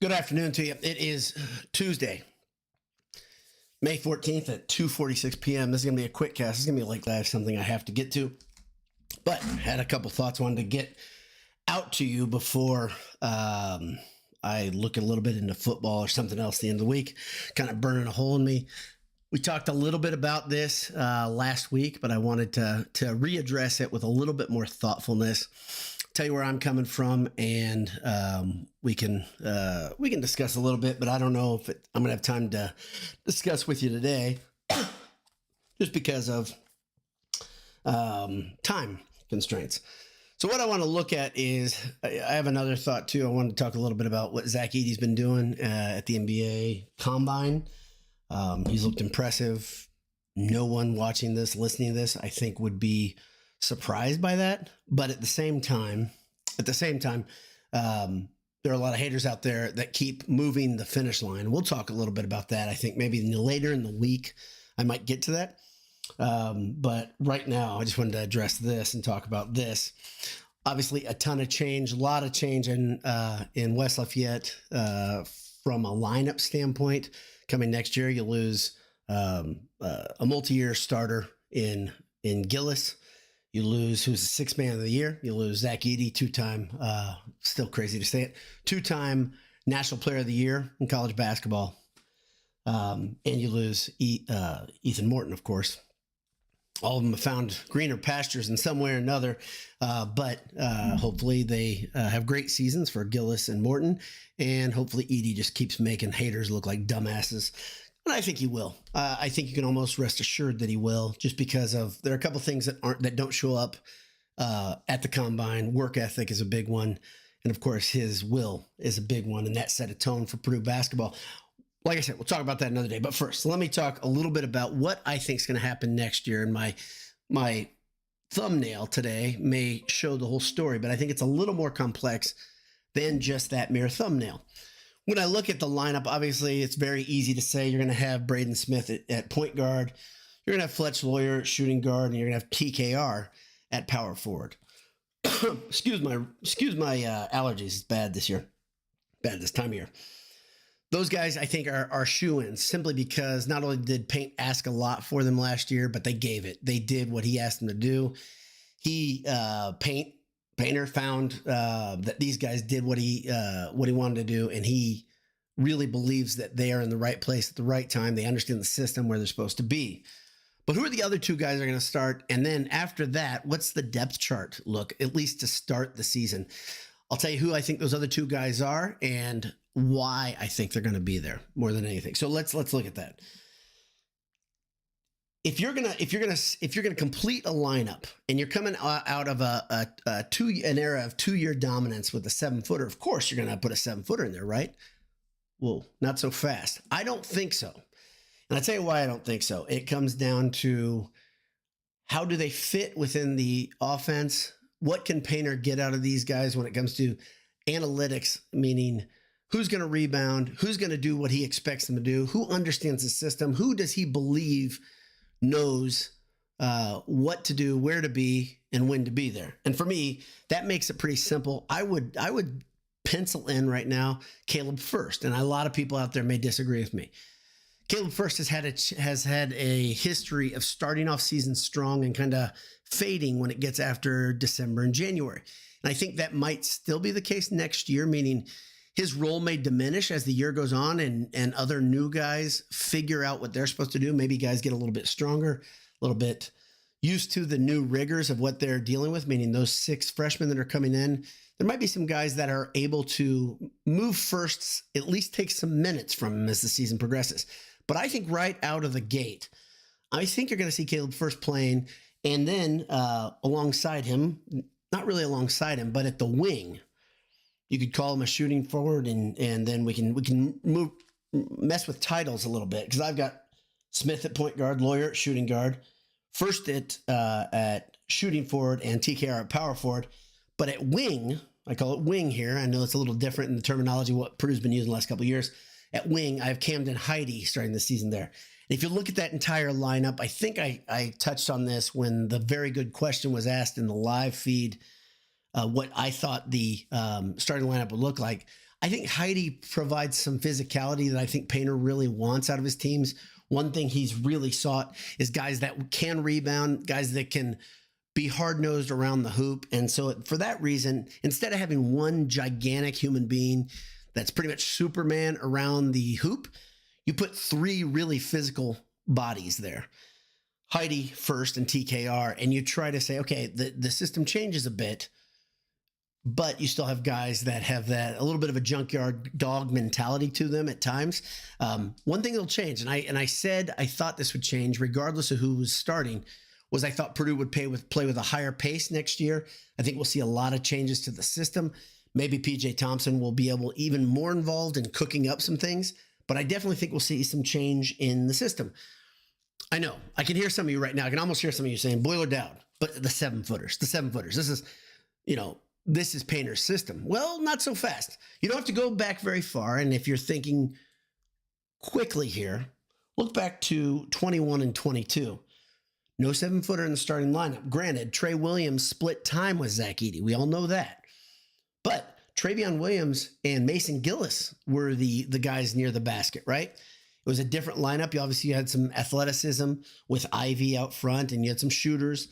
Good afternoon to you. It is Tuesday, May 14th at 2:46 p.m. This is going to be a quick cast. This is going to be a late live, something I have to get to. But had a couple thoughts I wanted to get out to you before I look a little bit into football or something else at the end of the week, kind of burning a hole in me. We talked a little bit about this last week, but I wanted to readdress it with a little bit more thoughtfulness. Tell you where I'm coming from, and we can discuss a little bit, but I don't know if I'm gonna have time to discuss with you today, just because of time constraints. So what I want to look at is I have another thought too. I wanted to talk a little bit about what Zach Edey's been doing at the NBA Combine. He's looked impressive. No one watching this, listening to this, I think would be surprised by that. But at the same time, there are a lot of haters out there that keep moving the finish line. We'll talk a little bit about that. I think maybe later in the week, I might get to that. But right now, I just wanted to address this and talk about this. Obviously, a ton of change, a lot of change in West Lafayette from a lineup standpoint. Coming next year, you lose a multi-year starter in Gillis. You lose who's the sixth man of the year. You lose Zach Edey, two-time, still crazy to say it, two-time National Player of the Year in college basketball. And you lose Ethan Morton, of course. All of them have found greener pastures in some way or another, but hopefully they have great seasons for Gillis and Morton, and hopefully Edey just keeps making haters look like dumbasses. And I think he will. I think you can almost rest assured that he will, just because of there are a couple things that don't show up at the combine. Work ethic is a big one, and of course his will is a big one, and that set a tone for Purdue basketball. Like I said, we'll talk about that another day. But first, let me talk a little bit about what I think is going to happen next year. And my thumbnail today may show the whole story, but I think it's a little more complex than just that mere thumbnail. When I look at the lineup, obviously, it's very easy to say you're going to have Braden Smith at point guard. You're going to have Fletch Lawyer at shooting guard, and you're going to have TKR at power forward. excuse my allergies. It's bad this year. Bad this time of year. Those guys, I think, are shoo-ins simply because not only did Paint ask a lot for them last year, but they gave it. They did what he asked them to do. Painter found that these guys did what he wanted to do, and he really believes that they are in the right place at the right time. They understand the system where they're supposed to be. But who are the other two guys that are going to start? And then after that, what's the depth chart look, at least to start the season? I'll tell you who I think those other two guys are and why I think they're going to be there more than anything. So let's look at that. If you're gonna complete a lineup and you're coming out of an era of 2-year dominance with a 7-footer, of course you're gonna put a 7-footer in there, right? Well, not so fast. I don't think so. And I'll tell you why I don't think so. It comes down to how do they fit within the offense? What can Painter get out of these guys when it comes to analytics, meaning who's going to rebound, who's going to do what he expects them to do, who understands the system, who does he believe knows what to do, where to be, and when to be there. And for me, that makes it pretty simple. I would pencil in right now Caleb Furst, and a lot of people out there may disagree with me. Caleb Furst has had a history of starting off season strong and kind of fading when it gets after December and January. And I think that might still be the case next year, meaning his role may diminish as the year goes on and other new guys figure out what they're supposed to do. Maybe guys get a little bit stronger, a little bit used to the new rigors of what they're dealing with, meaning those 6 freshmen that are coming in. There might be some guys that are able to move Fursts, at least take some minutes from him as the season progresses. But I think right out of the gate, I think you're going to see Caleb Furst playing, and then alongside him, not really alongside him, but at the wing, you could call him a shooting forward, and then we can mess with titles a little bit, because I've got Smith at point guard, Lawyer at shooting guard, Furst at shooting forward, and TKR at power forward. But at wing, I call it wing here. I know it's a little different in the terminology what Purdue's been using the last couple of years. At wing, I have Camden Heide starting the season there. And if you look at that entire lineup, I think I touched on this when the very good question was asked in the live feed, what I thought the starting lineup would look like. I think Heidi provides some physicality that I think Painter really wants out of his teams. One thing he's really sought is guys that can rebound, guys that can be hard-nosed around the hoop. And so for that reason, instead of having one gigantic human being that's pretty much Superman around the hoop, you put three really physical bodies there. Heidi first and TKR, and you try to say, okay, the system changes a bit, but you still have guys that have that a little bit of a junkyard dog mentality to them at times. One thing that'll change, and I said I thought this would change regardless of who was starting, was I thought Purdue would play with a higher pace next year. I think we'll see a lot of changes to the system. Maybe PJ Thompson will be able even more involved in cooking up some things, but I definitely think we'll see some change in the system. I know I can hear some of you right now. I can almost hear some of you saying boiler down, but the 7-footers. This is Painter's system. Well, not so fast. You don't have to go back very far. And if you're thinking quickly here, look back to 21 and 22. No 7-footer in the starting lineup. Granted, Trey Williams split time with Zach Edey. We all know that. But Travion Williams and Mason Gillis were the guys near the basket, right? It was a different lineup. You had some athleticism with Ivy out front, and you had some shooters.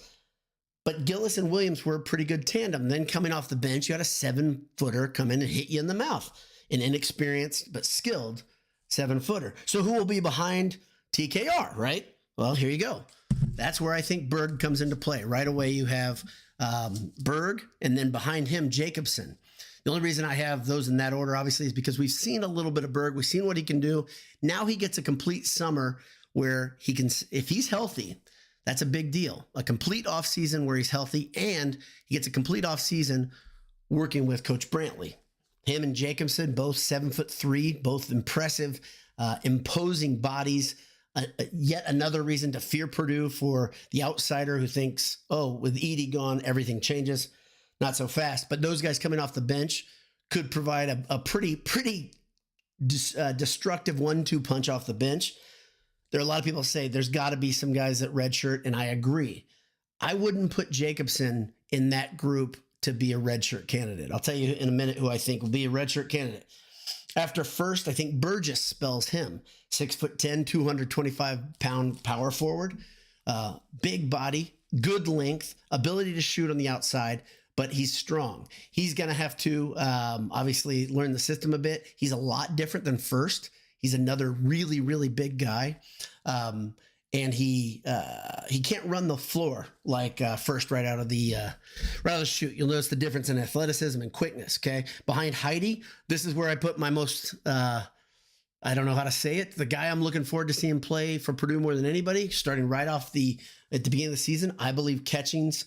But Gillis and Williams were a pretty good tandem. Then coming off the bench, you had a 7-footer come in and hit you in the mouth. An inexperienced but skilled 7-footer. So who will be behind TKR, right? Well, here you go. That's where I think Berg comes into play. Right away, you have Berg, and then behind him, Jacobson. The only reason I have those in that order, obviously, is because we've seen a little bit of Berg. We've seen what he can do. Now he gets a complete summer where he can, if he's healthy, that's a big deal. A complete offseason where he's healthy, and he gets a complete offseason working with Coach Brantley. Him and Jacobson, both 7'3", both impressive, imposing bodies. Yet another reason to fear Purdue for the outsider who thinks, oh, with Edey gone, everything changes. Not so fast. But those guys coming off the bench could provide a pretty destructive 1-2 punch off the bench. There are a lot of people say there's got to be some guys that redshirt, and I agree. I wouldn't put Jacobson in that group to be a redshirt candidate. I'll tell you in a minute who I think will be a redshirt candidate. After first, I think Burgess spells him. 6'10", 225-pound power forward. Big body, good length, ability to shoot on the outside, but he's strong. He's going to have to obviously learn the system a bit. He's a lot different than first. He's another really, really big guy. And he can't run the floor like first right out of the shoot. You'll notice the difference in athleticism and quickness, okay? Behind Heidi, this is where I put my most, I don't know how to say it, the guy I'm looking forward to seeing play for Purdue more than anybody, starting right off at the beginning of the season. I believe Catchings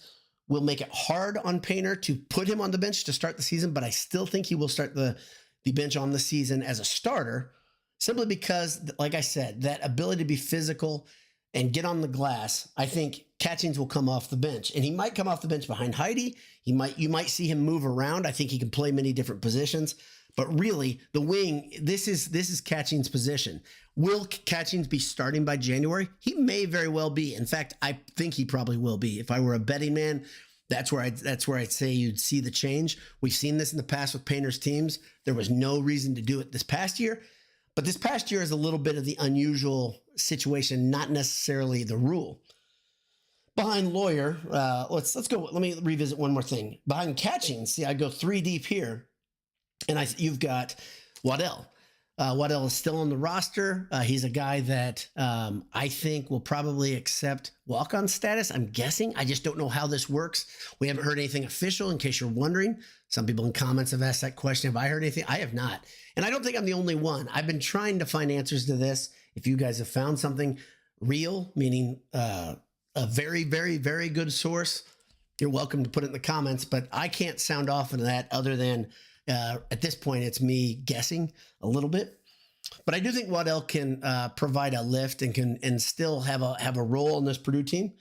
will make it hard on Painter to put him on the bench to start the season, but I still think he will start the bench on the season as a starter, simply because, like I said, that ability to be physical and get on the glass, I think Catchings will come off the bench. And he might come off the bench behind Heidi. You might see him move around. I think he can play many different positions. But really, the wing, this is Catchings' position. Will Catchings be starting by January? He may very well be. In fact, I think he probably will be. If I were a betting man, that's where I'd say you'd see the change. We've seen this in the past with Painter's teams. There was no reason to do it this past year. But this past year is a little bit of the unusual situation, not necessarily the rule. Behind Lawyer, let's go. Let me revisit one more thing. Behind Catchings, see, I go 3 deep here, and you've got Waddell. Waddell is still on the roster. He's a guy that I think will probably accept walk-on status. I'm guessing. I just don't know how this works. We haven't heard anything official, in case you're wondering. Some people in comments have asked that question. Have I heard anything? I have not. And I don't think I'm the only one. I've been trying to find answers to this. If you guys have found something real, meaning a very, very, very good source, you're welcome to put it in the comments. But I can't sound off on that other than at this point, it's me guessing a little bit. But I do think Waddell can provide a lift and still have a role on this Purdue team.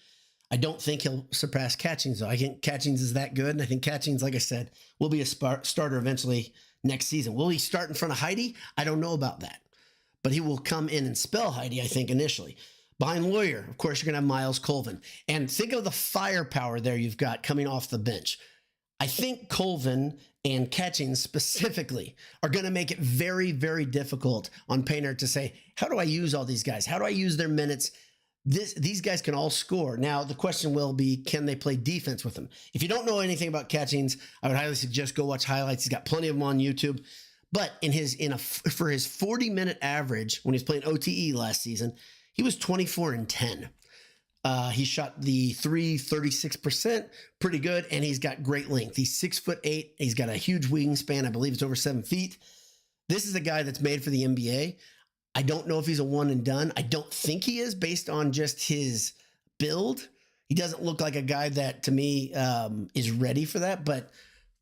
I don't think he'll surpass Catchings, though. I think Catchings is that good. And I think Catchings, like I said, will be a starter eventually next season. Will he start in front of Heidi? I don't know about that. But he will come in and spell Heidi, I think, initially. Behind Lawyer, of course, you're going to have Miles Colvin. And think of the firepower there you've got coming off the bench. I think Colvin and catching specifically are going to make it very, very difficult on Painter to say, how do I use all these guys? How do I use their minutes? These guys can all score. Now, the question will be, can they play defense with them? If you don't know anything about catchings, I would highly suggest go watch highlights. He's got plenty of them on YouTube. But for his 40-minute average, when he was playing OTE last season, he was 24-10. He shot the 36%, pretty good, and he's got great length. He's 6'8". He's got a huge wingspan. I believe it's over 7 feet. This is a guy that's made for the NBA. I don't know if he's a one and done. I don't think he is, based on just his build. He doesn't look like a guy that, to me, is ready for that, but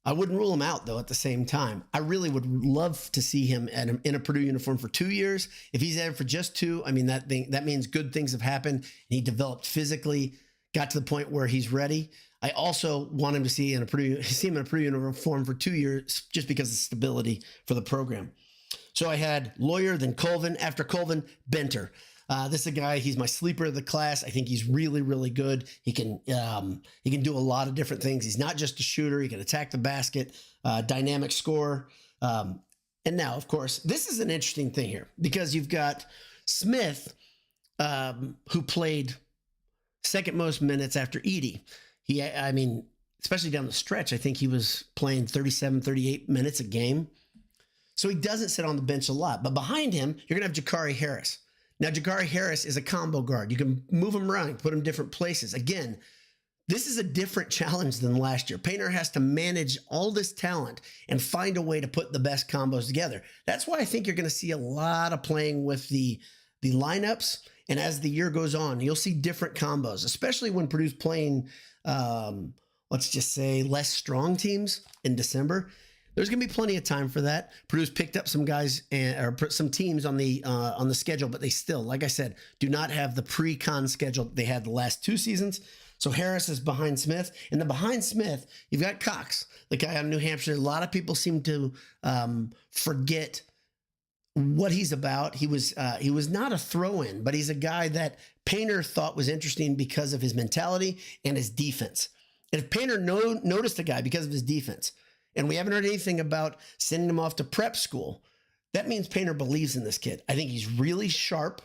I wouldn't rule him out, though, at the same time. I really would love to see him in a Purdue uniform for 2 years. If he's there for just 2, I mean, that means good things have happened. And he developed physically, got to the point where he's ready. I also want him to see him in a Purdue uniform for 2 years, just because of stability for the program. So I had Lawyer, then Colvin. After Colvin, Benter. This is a guy, he's my sleeper of the class. I think he's really, really good. He can do a lot of different things. He's not just a shooter. He can attack the basket, dynamic scorer. And now, of course, this is an interesting thing here, because you've got Smith, who played second most minutes after Edey. Especially down the stretch, I think he was playing 37, 38 minutes a game. So he doesn't sit on the bench a lot. But behind him, you're going to have Jakari Harris. Now, Jakari Harris is a combo guard. You can move him around, put him different places. Again, this is a different challenge than last year. Painter has to manage all this talent and find a way to put the best combos together. That's why I think you're going to see a lot of playing with the lineups. And as the year goes on, you'll see different combos, especially when Purdue's playing, let's just say, less strong teams in December. There's going to be plenty of time for that. Purdue's picked up some guys or put some teams on the schedule, but they still, like I said, do not have the pre-con schedule that they had the last 2 seasons. So Harris is behind Smith, and then behind Smith, you've got Cox, the guy out of New Hampshire. A lot of people seem to forget what he's about. He was not a throw-in, but he's a guy that Painter thought was interesting because of his mentality and his defense. And if Painter noticed a guy because of his defense, and we haven't heard anything about sending him off to prep school, that means Painter believes in this kid. I think he's really sharp.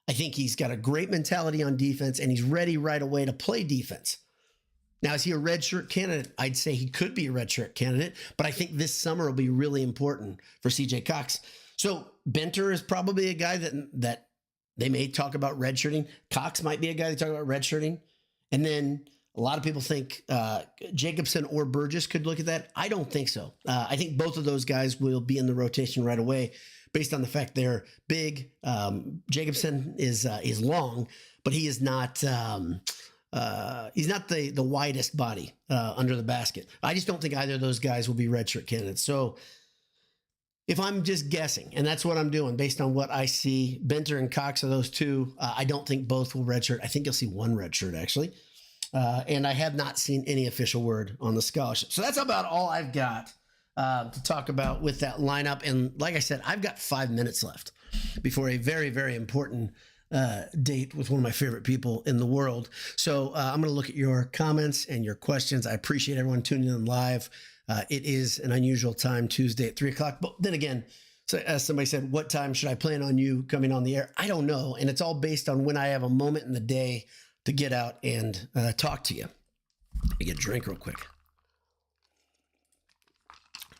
I think he's got a great mentality on defense, and he's ready right away to play defense. Now, is he a redshirt candidate? I'd say he could be a redshirt candidate, but I think this summer will be really important for CJ Cox. So Benter is probably a guy that they may talk about redshirting. Cox might be a guy they talk about redshirting. And then a lot of people think Jacobson or Burgess could look at that. I don't think so. I think both of those guys will be in the rotation right away, based on the fact they're big. Jacobson is long, but he is not. He's not the widest body under the basket. I just don't think either of those guys will be redshirt candidates. So if I'm just guessing, and that's what I'm doing based on what I see, Benter and Cox are those two. I don't think both will redshirt. I think you'll see one redshirt actually. And I have not seen any official word on the scholarship. So that's about all I've got to talk about with that lineup. And like I said, I've got 5 minutes left before a very, very important date with one of my favorite people in the world. So I'm going to look at your comments and your questions. I appreciate everyone tuning in live. It is an unusual time, Tuesday at 3 o'clock. But then again, so as somebody said, what time should I plan on you coming on the air? I don't know. And it's all based on when I have a moment in the day to get out and talk to you. Let me get a drink real quick.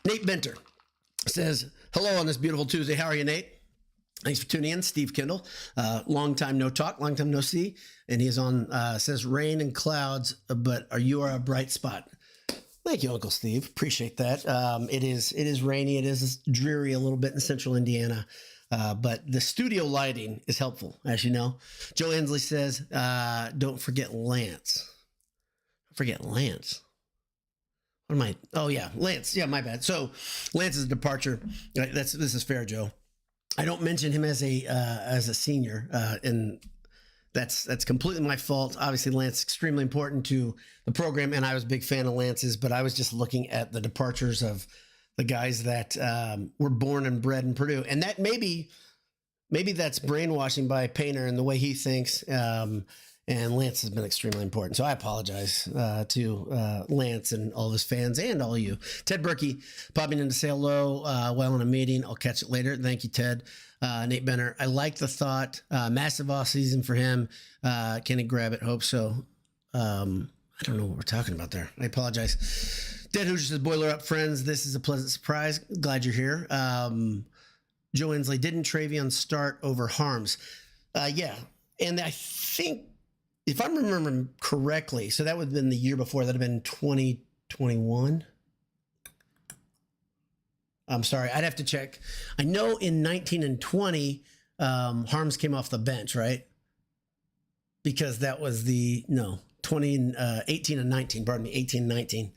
Nate Benter says, hello on this beautiful Tuesday. How are you, Nate? Thanks for tuning in. Steve Kendall, long time no talk, long time no see. And he's on, says rain and clouds, but you are a bright spot. Thank you, Uncle Steve. Appreciate that. It is rainy. It is dreary a little bit in central Indiana. But the studio lighting is helpful, as you know. Joe Hensley says, don't forget Lance. Forget Lance. What am I? Oh, yeah, Lance. Yeah, my bad. So Lance's departure. This is fair, Joe. I don't mention him as a senior, and that's completely my fault. Obviously, Lance is extremely important to the program, and I was a big fan of Lance's, but I was just looking at the departures of the guys that were born and bred in Purdue. And that maybe that's brainwashing by Painter and the way he thinks. And And Lance has been extremely important. So I apologize to Lance and all of his fans and all of you. Ted Berkey popping in to say hello while in a meeting. I'll catch it later. Thank you, Ted. Nate Benner, I like the thought. Massive off season for him. Can he grab it? Hope so. I don't know what we're talking about there. I apologize. Dead Hoosier says, Boiler up, friends. This is a pleasant surprise. Glad you're here. Joe Inslee, didn't Travion start over Harms? Yeah. And I think, if I'm remembering correctly, so that would have been the year before. That would have been 2021. I'm sorry. I'd have to check. I know in 19 and 20, Harms came off the bench, right? Because that was 18 and 19, pardon me, 18 and 19.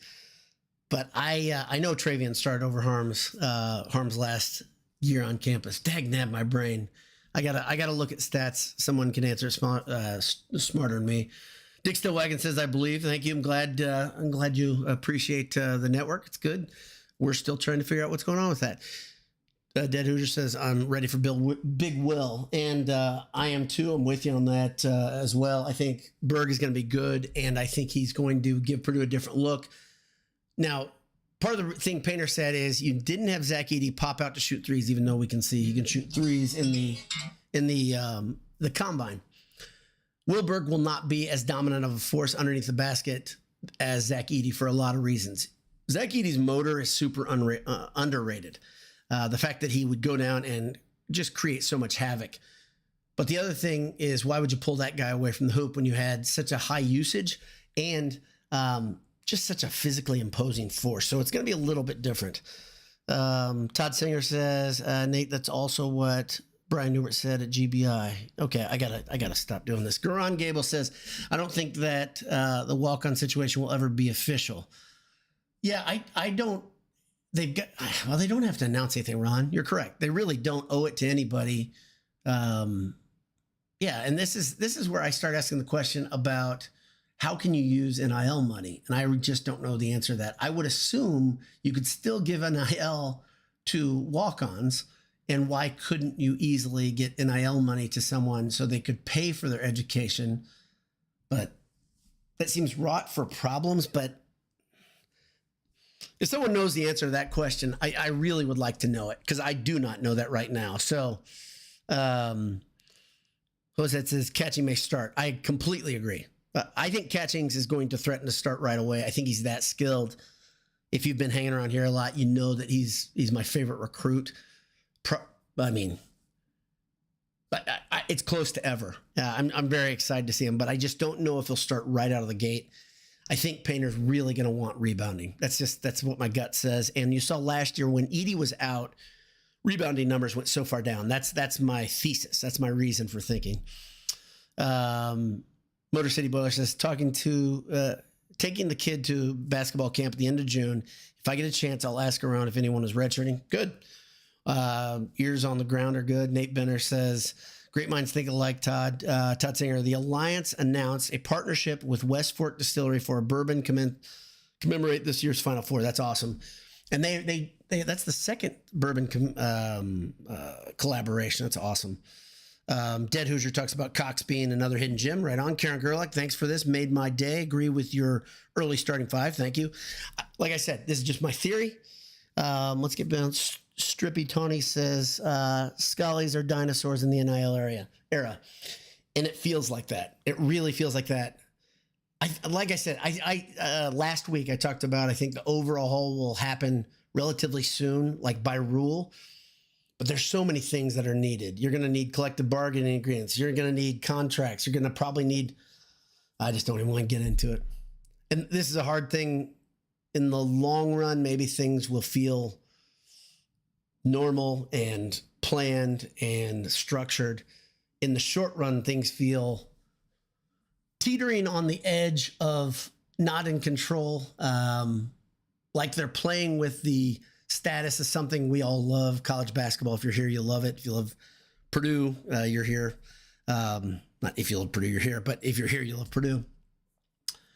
But I know Travion started over Harms last year on campus. Dag nab my brain. I gotta look at stats. Someone can answer smarter than me. Dick Stillwagon says, I believe. Thank you. I'm glad you appreciate the network. It's good. We're still trying to figure out what's going on with that. Dead Hoosier says, I'm ready for Big Will. And I am too. I'm with you on that as well. I think Berg is going to be good, and I think he's going to give Purdue a different look. Now, part of the thing Painter said is you didn't have Zach Edey pop out to shoot threes, even though we can see he can shoot threes in the combine. Will Berg will not be as dominant of a force underneath the basket as Zach Edey for a lot of reasons. Zach Edey's motor is super underrated. The fact that he would go down and just create so much havoc. But the other thing is, why would you pull that guy away from the hoop when you had such a high usage and just such a physically imposing force? So it's going to be a little bit different. Todd Singer says, Nate, that's also what Brian Newbert said at GBI. Okay, I gotta stop doing this. Garan Gable says, I don't think that the walk-on situation will ever be official. Yeah, I don't. They don't have to announce anything, Ron. You're correct. They really don't owe it to anybody. Yeah, and this is where I start asking the question about how can you use NIL money? And I just don't know the answer to that. I would assume you could still give NIL to walk-ons, and why couldn't you easily get NIL money to someone so they could pay for their education? But that seems wrought for problems, but if someone knows the answer to that question, I really would like to know it, because I do not know that right now. So, Jose says catching may start. I completely agree. I think Catchings is going to threaten to start right away. I think he's that skilled. If you've been hanging around here a lot, you know that he's my favorite recruit. It's close to ever. I'm very excited to see him, but I just don't know if he'll start right out of the gate. I think Painter's really going to want rebounding. That's what my gut says. And you saw last year when Edey was out, rebounding numbers went so far down. That's my thesis. That's my reason for thinking. Motor City Boiler says, taking the kid to basketball camp at the end of June. If I get a chance, I'll ask around if anyone is redshirting. Good. Ears on the ground are good. Nate Benner says, great minds think alike, Todd. Todd Singer, the Alliance announced a partnership with West Fork Distillery for a bourbon commemorate this year's Final Four. That's awesome. And they that's the second bourbon collaboration. That's awesome. Dead Hoosier talks about Cox being another hidden gem. Right on. Karen Gerlach, thanks for this. Made my day. Agree with your early starting five. Thank you. Like I said, this is just my theory. Let's get down. Strippy Tony says, Scullies are dinosaurs in the NIL era. And it feels like that. It really feels like that. Like I said, last week I talked about, I think the overhaul will happen relatively soon, like by rule. But there's so many things that are needed. You're going to need collective bargaining agreements. You're going to need contracts. You're going to probably need, I just don't even want to get into it. And this is a hard thing. In the long run, maybe things will feel normal and planned and structured. In the short run, things feel teetering on the edge of not in control. Like they're playing with the status of something we all love, college basketball. If you're here, you love it. If you love Purdue, you're here. Not if you love Purdue, you're here, but if you're here, you love Purdue.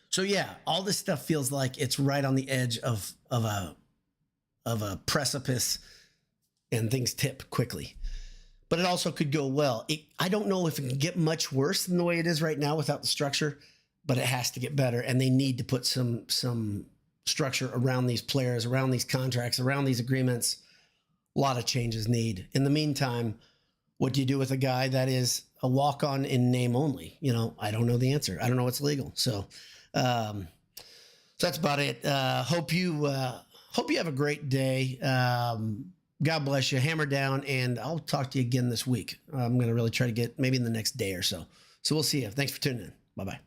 So yeah, all this stuff feels like it's right on the edge of a precipice, and things tip quickly. but it also could go well. I don't know if it can get much worse than the way it is right now without the structure, but it has to get better, and they need to put some structure around these players, around these contracts, around these agreements. A lot of changes need. In the meantime, what do you do with a guy that is a walk-on in name only? You know, I don't know the answer. I don't know what's legal. So that's about it. Hope you have a great day. God bless you. Hammer down, and I'll talk to you again this week. I'm going to really try to get maybe in the next day or so. So we'll see you. Thanks for tuning in. Bye-bye.